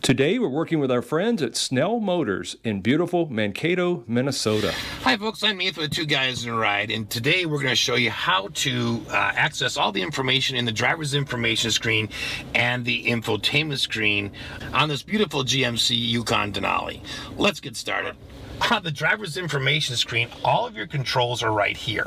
Today, we're working with our friends at Snell Motors in beautiful Mankato, Minnesota. Hi folks, I'm Ethan with Two Guys in a Ride, and today we're going to show you how to access all the information in the driver's information screen and the infotainment screen on this beautiful GMC Yukon Denali. Let's get started. On the driver's information screen, all of your controls are right here.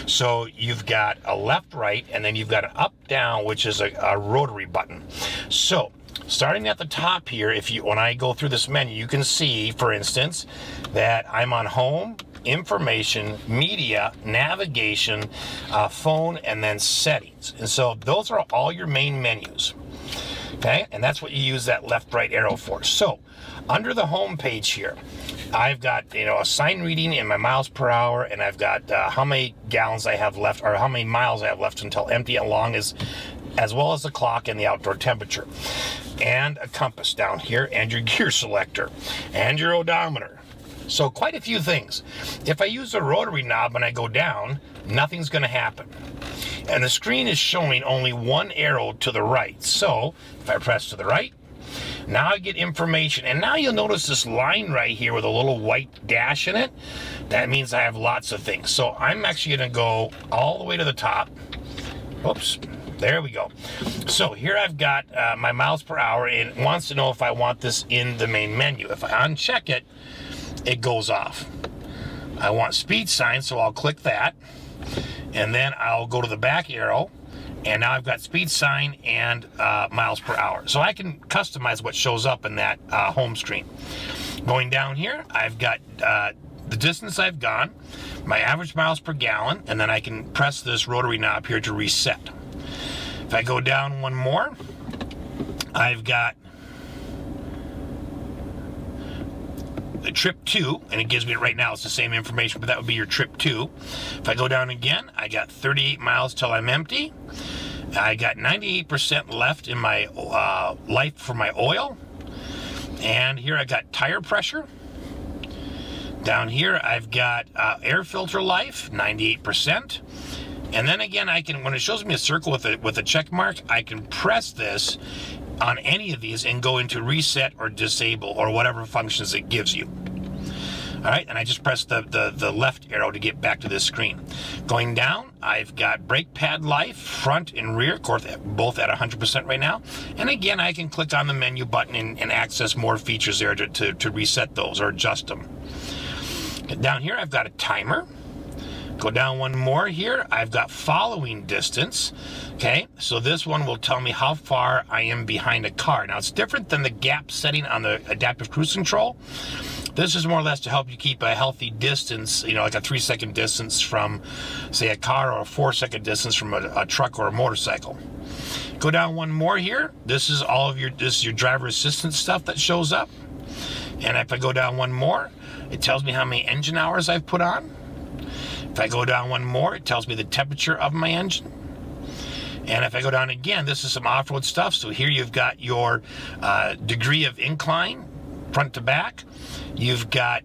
So you've got a left, right, and then you've got an up, down, which is a rotary button. So starting at the top here, when I go through this menu, you can see, for instance, that I'm on home, information, media, navigation, phone, and then settings. And so those are all your main menus. Okay, and that's what you use that left, right arrow for. So under the home page here, I've got, a sign reading in my miles per hour, and I've got how many gallons I have left, or how many miles I have left until empty, along as well as the clock and the outdoor temperature, and a compass down here, and your gear selector, and your odometer. So quite a few things. If I use the rotary knob and I go down, nothing's going to happen. And the screen is showing only one arrow to the right. So if I press to the right, now I get information, and now you'll notice this line right here with a little white dash in it. That means I have lots of things. So I'm actually going to go all the way to the top. Oops. There we go. So here I've got my miles per hour, and it wants to know if I want this in the main menu. If I uncheck it, it goes off. I want speed sign, so I'll click that, and then I'll go to the back arrow, and now I've got speed sign and miles per hour. So I can customize what shows up in that home screen. Going down here, I've got the distance I've gone, my average miles per gallon, and then I can press this rotary knob here to reset. If I go down one more, I've got the trip to, and it gives me it right now, it's the same information, but that would be your trip to. If I go down again, I got 38 miles till I'm empty. I got 98% left in my life for my oil. And here I got tire pressure. Down here I've got air filter life, 98%. And then again, I can, when it shows me a circle with a check mark, I can press this on any of these and go into reset or disable or whatever functions it gives you. All right, and I just press the left arrow to get back to this screen. Going down, I've got brake pad life, front and rear, of course, both at 100% right now. And again, I can click on the menu button and access more features there to reset those or adjust them. Down here, I've got a timer. Go down one more here, I've got following distance. Okay, so this one will tell me how far I am behind a car. Now it's different than the gap setting on the adaptive cruise control. This is more or less to help you keep a healthy distance, like a 3-second distance from, say, a car, or a 4-second distance from a truck or a motorcycle. Go down one more here. This is your driver assistance stuff that shows up. And if I go down one more, it tells me how many engine hours I've put on. If I go down one more, it tells me the temperature of my engine. And if I go down again, this is some off-road stuff. So here you've got your degree of incline, front to back. You've got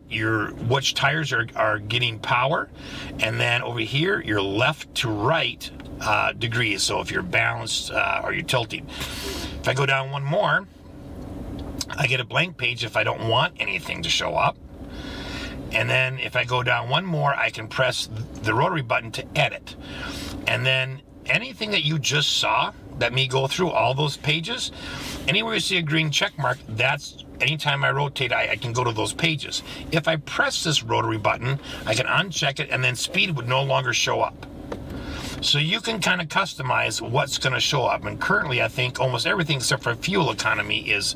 which tires are getting power. And then over here, your left to right degrees. So if you're balanced or you're tilting. If I go down one more, I get a blank page if I don't want anything to show up. And then if I go down one more, I can press the rotary button to edit. And then anything that you just saw, that me go through all those pages, anywhere you see a green check mark, that's anytime I rotate, I can go to those pages. If I press this rotary button, I can uncheck it, and then speed would no longer show up. So you can kind of customize what's going to show up. And currently, I think almost everything except for fuel economy is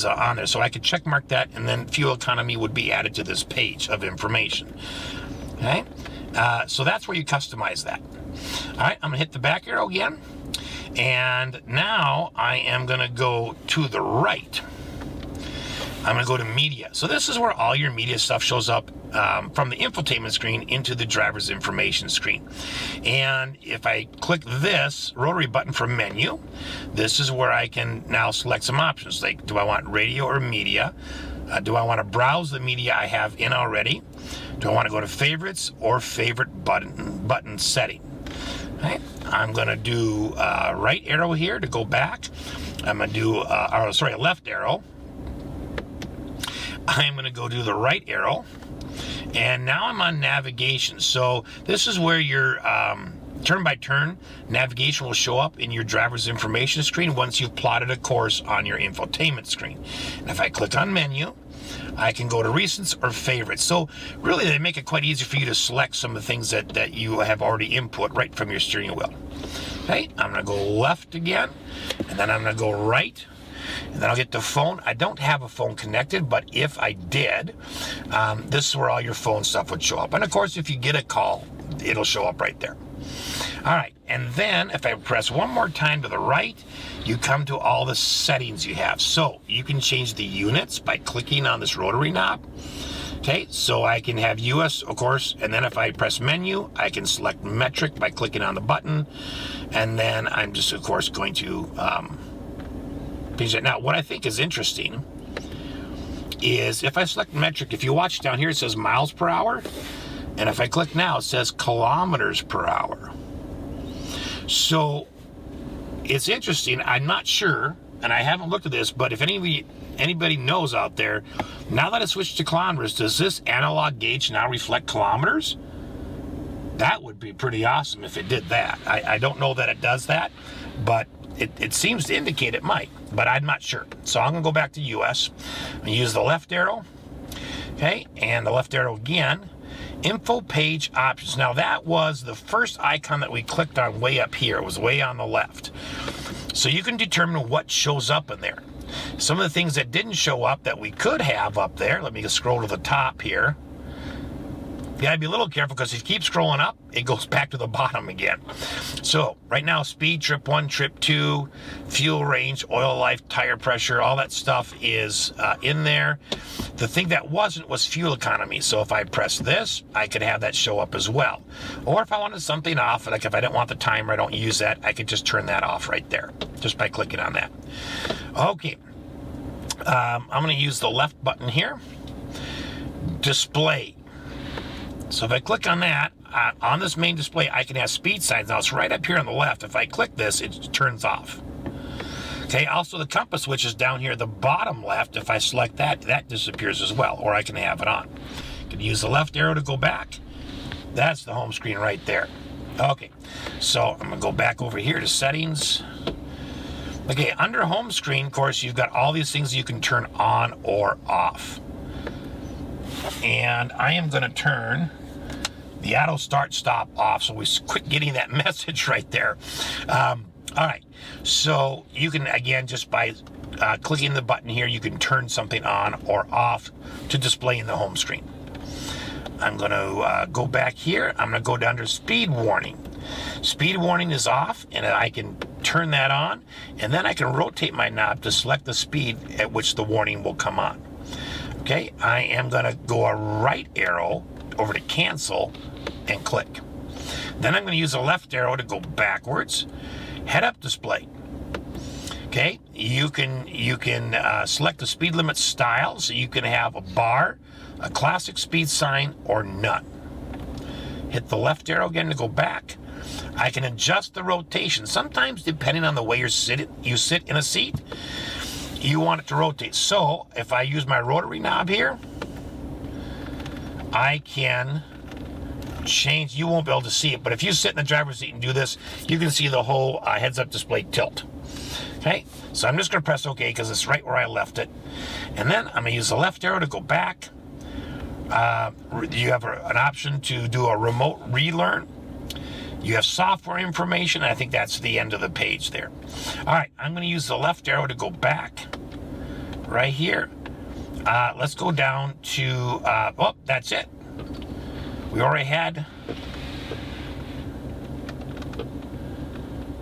on there. So I could check mark that, and then fuel economy would be added to this page of information. Okay, so that's where you customize that. All right, I'm going to hit the back arrow again. And now I am going to go to the right. I'm going to go to media. So this is where all your media stuff shows up from the infotainment screen into the driver's information screen. And if I click this rotary button for menu, this is where I can now select some options. Like, do I want radio or media? Do I want to browse the media I have in already? Do I want to go to favorites or favorite button setting? Okay. I'm going to do right arrow here to go back. I'm going to do, a left arrow I'm going to go do the right arrow. And now I'm on navigation. So this is where your turn-by-turn navigation will show up in your driver's information screen once you've plotted a course on your infotainment screen. And if I click on menu, I can go to recents or favorites. So really they make it quite easy for you to select some of the things that you have already input right from your steering wheel. Okay, I'm going to go left again, and then I'm going to go right. And then I'll get the phone. I don't have a phone connected, but if I did, this is where all your phone stuff would show up. And of course, if you get a call, it'll show up right there. All right, and then if I press one more time to the right, you come to all the settings you have. So you can change the units by clicking on this rotary knob. Okay, so I can have US, of course, and then if I press menu, I can select metric by clicking on the button. And then I'm just, of course, going to change it. Now, what I think is interesting is if I select metric, if you watch down here, it says miles per hour. And if I click now, it says kilometers per hour. So it's interesting. I'm not sure, and I haven't looked at this, but if anybody knows out there, now that I switched to kilometers, does this analog gauge now reflect kilometers? That would be pretty awesome if it did that. I don't know that it does that, but it seems to indicate it might, but I'm not sure. So I'm gonna go back to US and use the left arrow, okay, and the left arrow again. Info page options. Now that was the first icon that we clicked on way up here. It was way on the left. So you can determine what shows up in there. Some of the things that didn't show up that we could have up there, let me just scroll to the top here. You gotta be a little careful because if you keep scrolling up, it goes back to the bottom again. So right now, speed, trip 1, trip 2, fuel range, oil life, tire pressure, all that stuff is in there. The thing that wasn't was fuel economy. So if I press this, I could have that show up as well. Or if I wanted something off, like if I didn't want the timer, I don't use that, I could just turn that off right there, just by clicking on that. Okay, I'm gonna use the left button here. Display. So if I click on that, on this main display, I can have speed signs. Now it's right up here on the left. If I click this, it turns off. Okay, also the compass switch is down here at the bottom left. If I select that, that disappears as well, or I can have it on. I can use the left arrow to go back. That's the home screen right there. Okay, so I'm gonna go back over here to settings. Okay, under home screen, of course, you've got all these things you can turn on or off. And I am gonna turn the auto start stop off, so we quit getting that message right there. All right, so you can, again, just by clicking the button here, you can turn something on or off to display in the home screen. I'm gonna go back here. I'm gonna go down to speed warning. Speed warning is off, and I can turn that on, and then I can rotate my knob to select the speed at which the warning will come on. Okay, I am gonna go a right arrow over to cancel and click. Then I'm gonna use the left arrow to go backwards. Head-up display. Okay, you can select the speed limit style, so you can have a bar, a classic speed sign, or none. Hit the left arrow again to go back. I can adjust the rotation. Sometimes, depending on the way you sit in a seat, you want it to rotate. So if I use my rotary knob here, I can change. You won't be able to see it, but if you sit in the driver's seat and do this, you can see the whole heads-up display tilt. Okay, so I'm just going to press OK because it's right where I left it. And then I'm going to use the left arrow to go back. You have an option to do a remote relearn. You have software information. I think that's the end of the page there. All right, I'm going to use the left arrow to go back right here. Let's go down to, oh, that's it. We already had,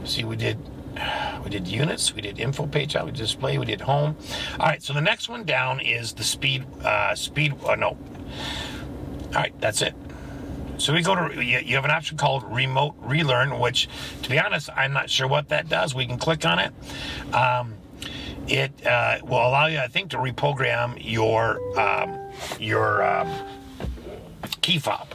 see, we did units, we did info page, we did display, we did home. All right, so the next one down is the speed, no. All right, that's it. So we go to, you have an option called remote relearn, which, to be honest, I'm not sure what that does. We can click on it. It will allow you, I think, to reprogram your key fob.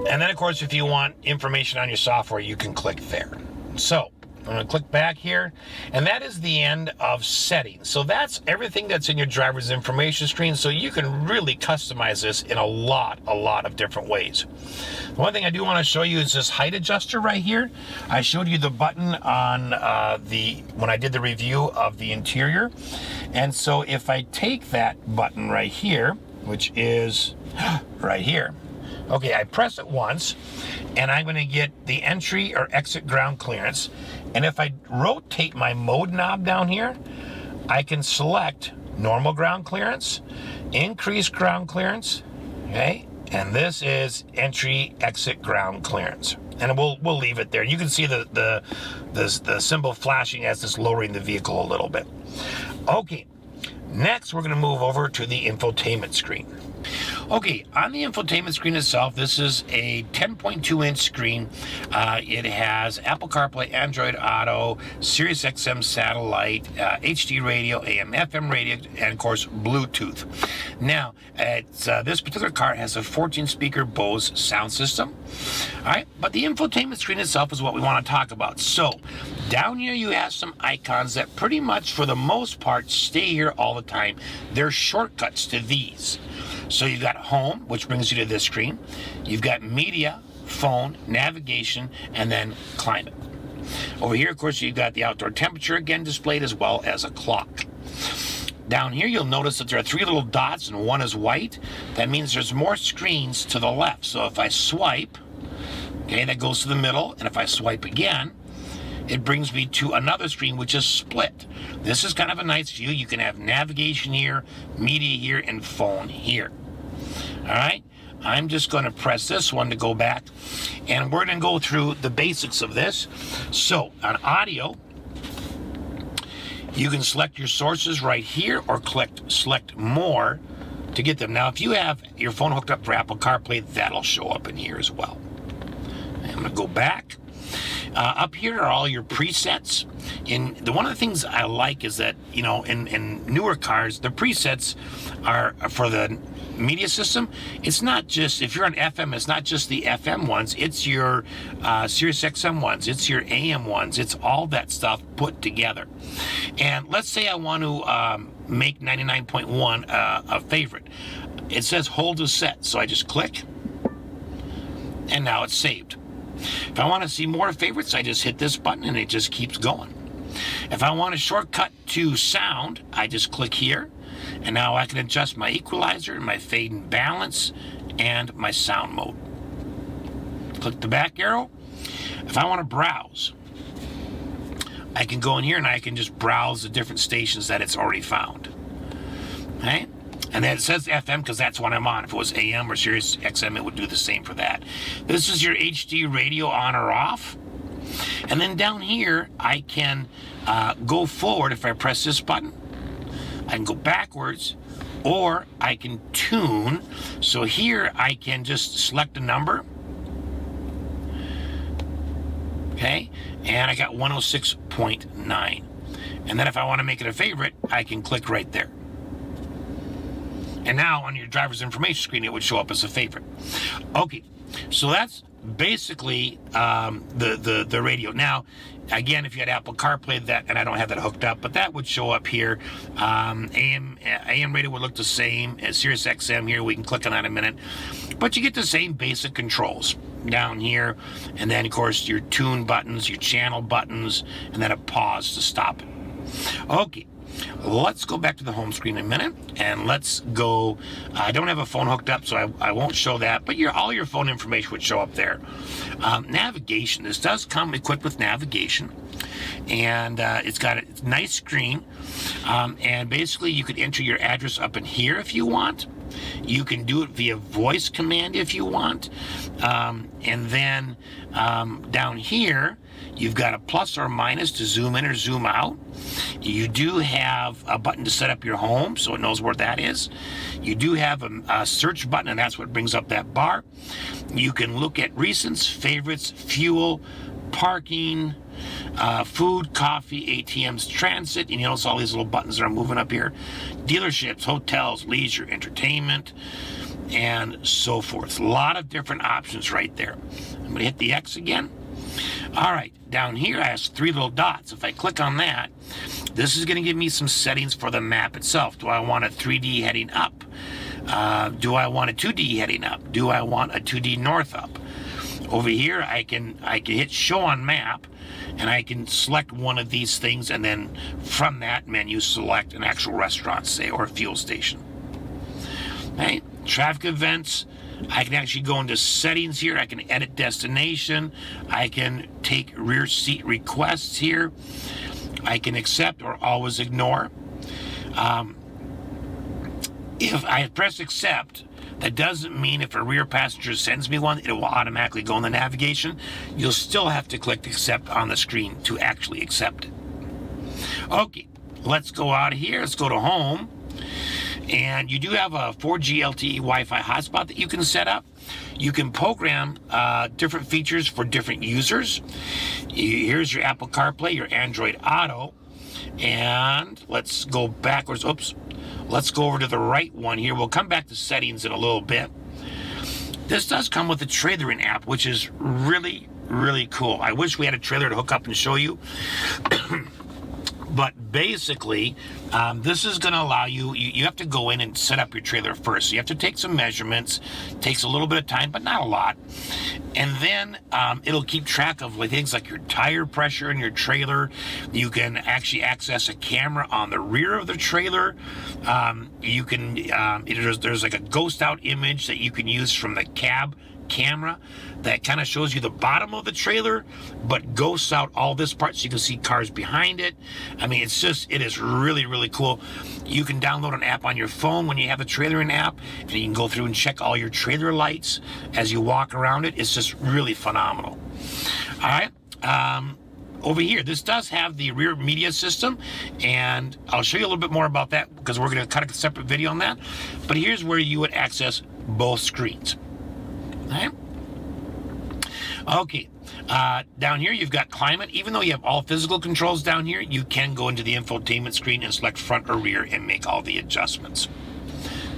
And then, of course, if you want information on your software, you can click there. So I'm going to click back here, and that is the end of settings. So that's everything that's in your driver's information screen, so you can really customize this in a lot of different ways. One thing I do want to show you is this height adjuster right here. I showed you the button on when I did the review of the interior, and so if I take that button right here, which is right here, okay, I press it once, and I'm going to get the entry or exit ground clearance. And if I rotate my mode knob down here, I can select normal ground clearance, increase ground clearance, okay? And this is entry exit ground clearance. And we'll leave it there. You can see the symbol flashing as it's lowering the vehicle a little bit. Okay, next we're going to move over to the infotainment screen. Okay, on the infotainment screen itself, this is a 10.2-inch screen. It has Apple CarPlay, Android Auto, Sirius XM satellite, HD radio, AM, FM radio, and of course, Bluetooth. Now, this particular car has a 14-speaker Bose sound system. All right, but the infotainment screen itself is what we want to talk about. So, down here you have some icons that pretty much, for the most part, stay here all the time. They're shortcuts to these. So you've got home, which brings you to this screen. You've got media, phone, navigation, and then climate. Over here, of course, you've got the outdoor temperature again displayed, as well as a clock. Down here, you'll notice that there are 3 little dots and one is white. That means there's more screens to the left. So if I swipe, okay, that goes to the middle. And if I swipe again, it brings me to another screen which is split. This is kind of a nice view. You can have navigation here, media here, and phone here. All right, I'm just going to press this one to go back, and we're going to go through the basics of this. So on audio, you can select your sources right here, or select more to get them. Now, if you have your phone hooked up for Apple CarPlay, that'll show up in here as well. I'm going to go back. Up here are all your presets. One of the things I like is that, you know, in newer cars, the presets are for the media system. It's not just, if you're on FM, it's not just the FM ones, it's your Sirius XM ones, it's your AM ones, it's all that stuff put together. And let's say I want to make 99.1 a favorite. It says hold to set, so I just click, and now it's saved. If I want to see more favorites, I just hit this button and it just keeps going. If I want a shortcut to sound, I just click here, and now I can adjust my equalizer, my fade and balance, and my sound mode. Click the back arrow. If I want to browse, I can go in here and I can just browse the different stations that it's already found. Okay? And then it says FM because that's what I'm on. If it was AM or Sirius XM, it would do the same for that. This is your HD radio on or off. And then down here, I can go forward if I press this button. I can go backwards, or I can tune. So here, I can just select a number. Okay, and I got 106.9. And then if I want to make it a favorite, I can click right there. And now on your driver's information screen, it would show up as a favorite. Okay, so that's basically the radio. Now, again, if you had Apple CarPlay, and I don't have that hooked up, but that would show up here. AM radio would look the same as Sirius XM here. We can click on that in a minute. But you get the same basic controls down here. And then, of course, your tune buttons, your channel buttons, and then a pause to stop it. Okay. Let's go back to the home screen in a minute, and let's go. I don't have a phone hooked up, so I won't show that, but all your phone information would show up there. Navigation. This does come equipped with navigation, and it's got a nice screen, and basically you could enter your address up in here if you want. You can do it via voice command if you want, and then down here you've got a plus or minus to zoom in or zoom out. You do have a button to set up your home, so it knows where that is. You do have a search button, and that's what brings up that bar. You can look at recents, favorites, fuel, parking, food, coffee, ATMs, transit. And you notice all these little buttons that are moving up here. Dealerships, hotels, leisure, entertainment, and so forth. A lot of different options right there. I'm going to hit the X again. All right, down here I have 3 little dots. If I click on that, this is going to give me some settings for the map itself. Do I want a 3D heading up? Do I want a 2D heading up? Do I want a 2D north up? Over here, I can hit show on map, and I can select one of these things, and then from that menu select an actual restaurant, say, or a fuel station. Okay, traffic events. I can actually go into settings here. I can edit destination. I can take rear seat requests here. I can accept or always ignore. If I press accept, that doesn't mean if a rear passenger sends me one, it will automatically go in the navigation. You'll still have to click accept on the screen to actually accept it. Okay, let's go out of here. Let's go to home. And you do have a 4G LTE Wi-Fi hotspot that you can set up. You can program different features for different users. Here's your Apple CarPlay, your Android Auto. And let's go backwards. Oops. Let's go over to the right one here. We'll come back to settings in a little bit. This does come with a trailering app, which is really, really cool. I wish we had a trailer to hook up and show you. But basically, this is going to allow you have to go in and set up your trailer first. So you have to take some measurements. It takes a little bit of time, but not a lot. And then it'll keep track of things like your tire pressure in your trailer. You can actually access a camera on the rear of the trailer. You can, there's like a ghost out image that you can use from the cab camera that kind of shows you the bottom of the trailer, but ghosts out all this part so you can see cars behind it. I mean, it is really, really cool. You can download an app on your phone when you have a trailering app, and you can go through and check all your trailer lights as you walk around it. It's just really phenomenal. All right. Over here, this does have the rear media system, and I'll show you a little bit more about that because we're going to cut a separate video on that. But here's where you would access both screens. Okay, down here you've got climate. Even though you have all physical controls down here, you can go into the infotainment screen and select front or rear and make all the adjustments.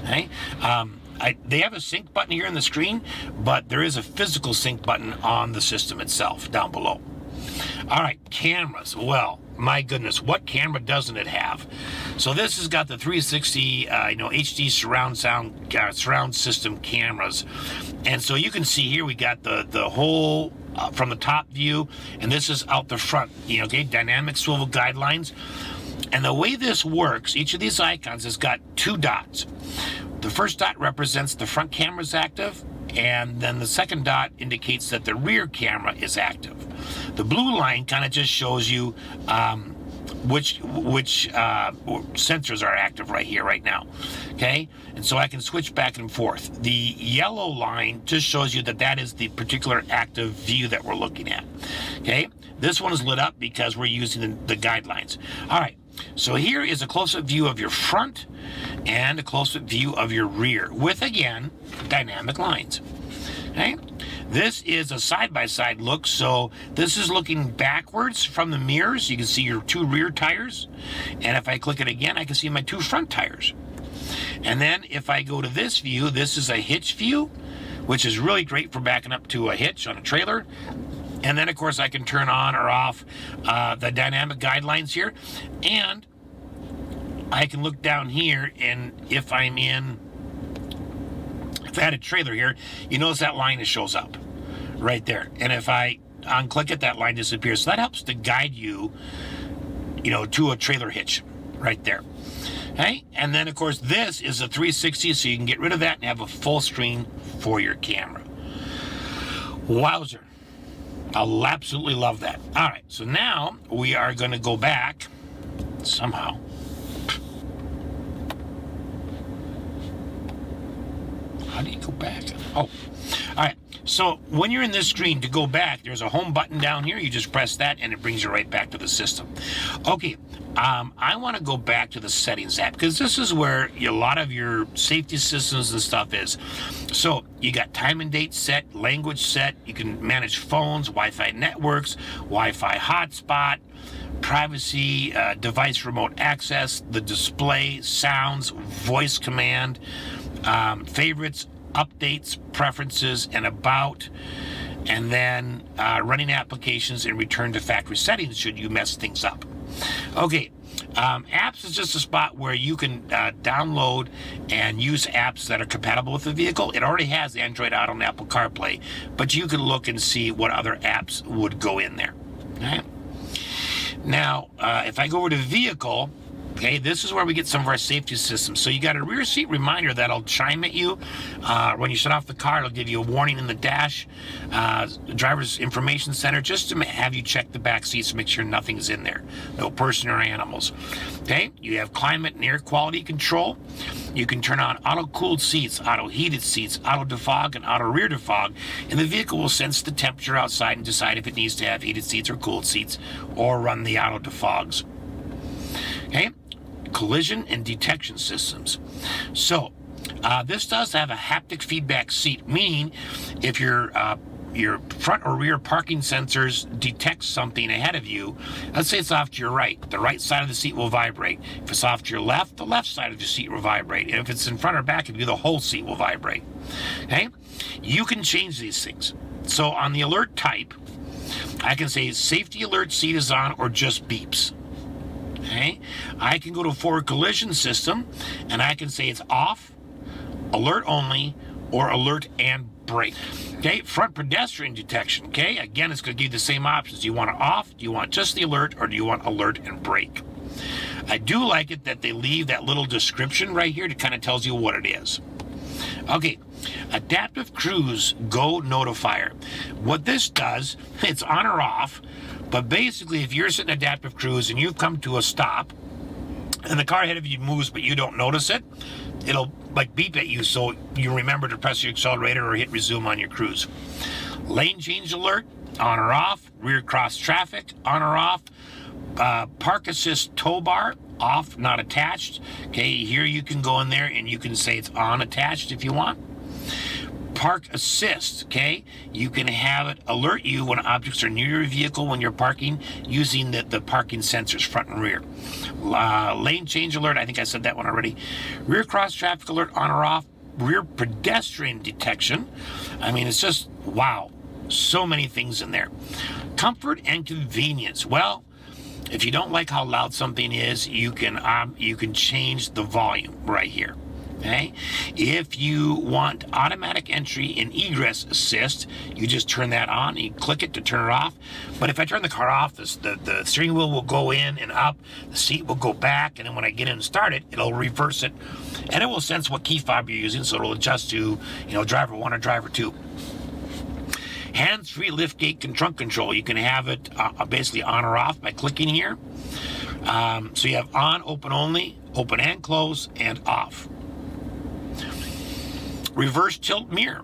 Okay, they have a sync button here in the screen, but there is a physical sync button on the system itself down below. All right, cameras. Well, my goodness, what camera doesn't it have? So this has got the 360, HD surround system cameras, and so you can see here we got the whole from the top view, and this is out the front. Okay, dynamic swivel guidelines, and the way this works, each of these icons has got 2 dots. The first dot represents the front camera is active, and then the second dot indicates that the rear camera is active. The blue line kind of just shows you which sensors are active right here, right now. Okay, and so I can switch back and forth. The yellow line just shows you that is the particular active view that we're looking at. Okay, this one is lit up because we're using the guidelines. All right, so here is a close-up view of your front and a close-up view of your rear with, again, dynamic lines. Okay, this is a side-by-side look, so this is looking backwards from the mirrors. You can see your 2 rear tires, and if I click it again, I can see my 2 front tires. And then if I go to this view, this is a hitch view, which is really great for backing up to a hitch on a trailer. And then, of course, I can turn on or off the dynamic guidelines here. And I can look down here, and if I had a trailer here, you notice that line shows up right there. And if I unclick it, that line disappears. So that helps to guide you, to a trailer hitch right there. Okay, and then, of course, this is a 360, so you can get rid of that and have a full screen for your camera. Wowzer. I'll absolutely love that. All right, so now we are going to go back somehow. How do you go back? Oh, all right. So when you're in this screen, to go back, there's a home button down here. You just press that, and it brings you right back to the system. Okay, I want to go back to the settings app because this is where a lot of your safety systems and stuff is. So you got time and date set, language set. You can manage phones, Wi-Fi networks, Wi-Fi hotspot, privacy, device remote access, the display, sounds, voice command, favorites, updates, preferences, and about. and then running applications and return to factory settings should you mess things up. Okay, apps is just a spot where you can download and use apps that are compatible with the vehicle. It already has Android Auto and Apple CarPlay, but you can look and see what other apps would go in there. Okay. Now, if I go over to vehicle, okay, this is where we get some of our safety systems. So you got a rear seat reminder that'll chime at you. When you shut off the car, it'll give you a warning in the dash. Driver's information center, just to have you check the back seats to make sure nothing's in there. No person or animals. Okay, you have climate and air quality control. You can turn on auto-cooled seats, auto-heated seats, auto-defog, and auto-rear defog. And the vehicle will sense the temperature outside and decide if it needs to have heated seats or cooled seats, or run the auto-defogs. Okay, collision and detection systems. So this does have a haptic feedback seat, meaning if your front or rear parking sensors detect something ahead of you, let's say it's off to your right, the right side of the seat will vibrate. If it's off to your left, the left side of your seat will vibrate. And if it's in front or back of you, the whole seat will vibrate. Okay, you can change these things. So on the alert type, I can say safety alert seat is on or just beeps. Okay, I can go to forward collision system and I can say it's off, alert only, or alert and brake. Okay, front pedestrian detection. Okay, again, it's going to give you the same options. Do you want it off? Do you want just the alert, or do you want alert and brake? I do like it that they leave that little description right here to kind of tells you what it is. Okay, adaptive cruise go notifier. What this does, it's on or off. But basically, if you're sitting in adaptive cruise and you've come to a stop and the car ahead of you moves but you don't notice it, it'll like beep at you so you remember to press your accelerator or hit resume on your cruise. Lane change alert, on or off. Rear cross traffic, on or off. Park assist tow bar, off, not attached. Okay, here you can go in there and you can say it's on attached if you want. Park assist, okay? You can have it alert you when objects are near your vehicle when you're parking using the parking sensors, front and rear. Lane change alert, I think I said that one already. Rear cross traffic alert, on or off. Rear pedestrian detection. I mean, it's just, wow, so many things in there. Comfort and convenience. Well, if you don't like how loud something is, you can change the volume right here. Okay, if you want automatic entry in egress assist, you just turn that on. You click it to turn it off. But if I turn the car off, the steering wheel will go in and up, the seat will go back, and then when I get in and start it, it'll reverse it, and it will sense what key fob you're using, so it'll adjust to, driver 1 or driver 2. Hands-free liftgate and trunk control. You can have it basically on or off by clicking here. So you have on, open only, open and close, and off. Reverse tilt mirror.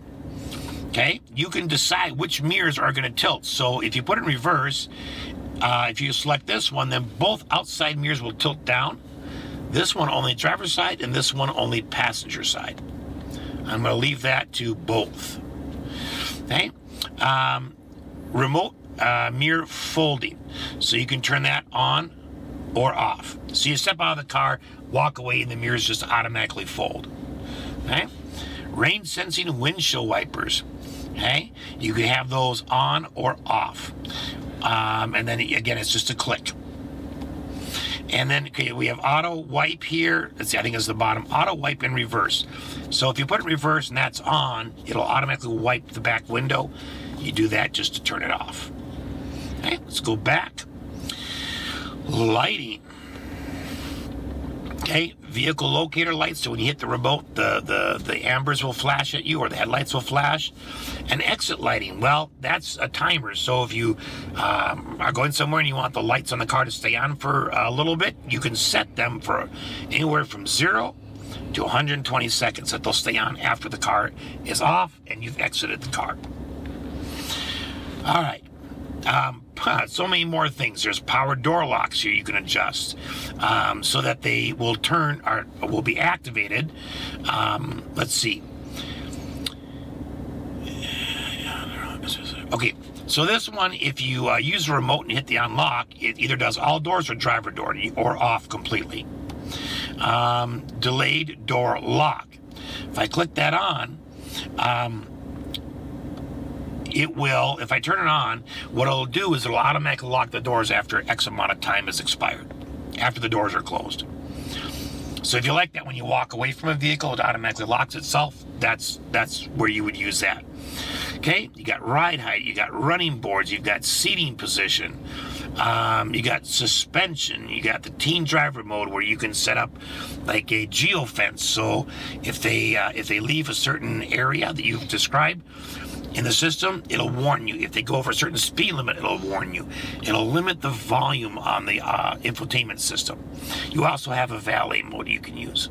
Okay, you can decide which mirrors are going to tilt. So if you put it in reverse, if you select this one, then both outside mirrors will tilt down. This one only driver's side, and this one only passenger side. I'm going to leave that to both. Okay, remote mirror folding. So you can turn that on or off. So you step out of the car, walk away, and the mirrors just automatically fold. Okay. Rain sensing windshield wipers. Okay, you can have those on or off, and then again it's just a click. And then okay, we have auto wipe here. Let's see, I think it's the bottom. Auto wipe in reverse. So if you put it in reverse and that's on, it'll automatically wipe the back window. You do that just to turn it off. Okay, let's go back. Lighting. Okay, vehicle locator lights, so when you hit the remote, the ambers will flash at you, or the headlights will flash. And exit lighting, well, that's a timer. So if you are going somewhere and you want the lights on the car to stay on for a little bit, you can set them for anywhere from 0 to 120 seconds that they'll stay on after the car is off and you've exited the car. All right. So many more things. There's power door locks here you can adjust so that they will turn or will be activated. Let's see. Okay, so this one, if you use the remote and hit the unlock, it either does all doors or driver door or off completely. Delayed door lock. If I click that on, it will, if I turn it on, what it'll do is it'll automatically lock the doors after X amount of time has expired, after the doors are closed. So if you like that, when you walk away from a vehicle, it automatically locks itself. That's where you would use that. Okay, you got ride height, you got running boards, you've got seating position, you got suspension, you got the teen driver mode where you can set up like a geofence. So if they leave a certain area that you've described in the system, it'll warn you. If they go over a certain speed limit, it'll warn you. It'll limit the volume on the infotainment system. You also have a valet mode you can use.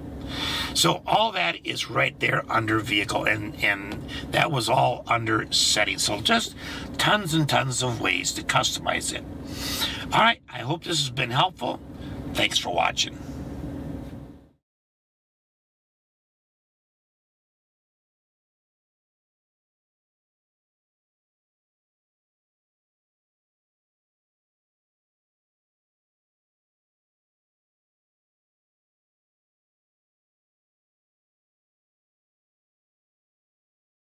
So all that is right there under vehicle, and that was all under settings. So just tons and tons of ways to customize it. All right, I hope this has been helpful. Thanks for watching.